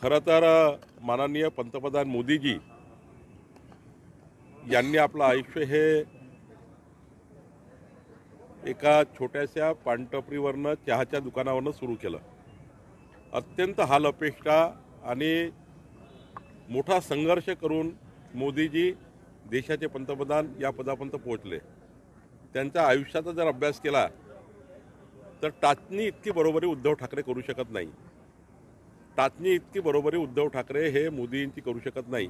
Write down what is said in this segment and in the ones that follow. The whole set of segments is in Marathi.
खरं तर माननीय पंतप्रधान मोदीजी यांनी आपलं आयुष्य हे एका छोट्याशा पानटपरीवरनं चहाच्या दुकानावरनं सुरू केलं. अत्यंत हाल अपेष्टा आणि मोठा संघर्ष करून मोदीजी देशाचे पंतप्रधान या पदापर्यंत पोहोचले. त्यांच्या आयुष्याचा जर अभ्यास केला तर टाचणी इतकी बरोबरी उद्धव ठाकरे करू शकत नाही. टाचणी इतकी बरोबरी उद्धव ठाकरे हे मोदींची करू शकत नाही.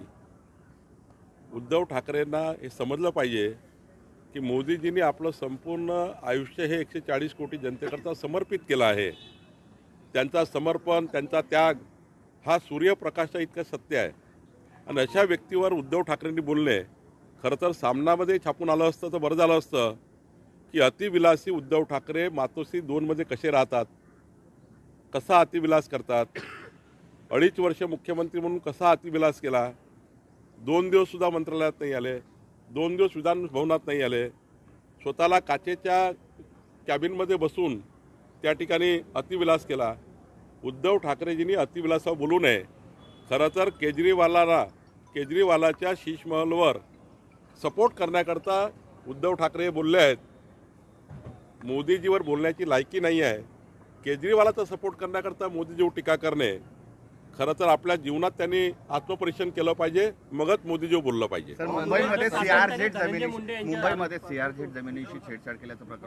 उद्धव ठाकरेंना हे समजलं पाहिजे की मोदीजींनी आपलं संपूर्ण आयुष्य हे 140 कोटी जनतेकरता समर्पित केलं आहे. त्यांचा समर्पण, त्यांचा त्याग हा सूर्यप्रकाशा इतकं सत्य आहे. आणि अशा व्यक्तीवर उद्धव ठाकरेंनी बोलणे खरं तर सामनामध्ये छापून आलं असतं तर बरं झालं असतं की अतिविलासी उद्धव ठाकरे मातोश्री 2मध्ये कसे राहतात, कसा अतिविलास करतात, 2.5 वर्ष मुख्यमंत्री म्हणून कसा अतिविलास केला, 2 दिवससुद्धा मंत्रालयात नाही आले, 2 दिवस विधान भवनात नाही आले, स्वतःला काचेच्या कॅबिनमध्ये बसून त्या ठिकाणी अतिविलास केला. उद्धव ठाकरेजींनी अतिविलासावर बोलू नये. खरं तर केजरीवालाच्या शीशमहलवर सपोर्ट करण्याकरता उद्धव ठाकरे बोलले आहेत. मोदीजीवर बोलण्याची लायकी नाही आहे. केजरीवालाचा सपोर्ट करण्याकरता मोदीजीवर टीका करणे खरं तर आपल्या जीवनात त्यांनी आत्मपरीक्षण केलं पाहिजे, मगच मोदीजीवर बोललं पाहिजे. मुंबईमध्ये सीआरझेड जमिनीशी छेडछाड केल्याचं प्रकरण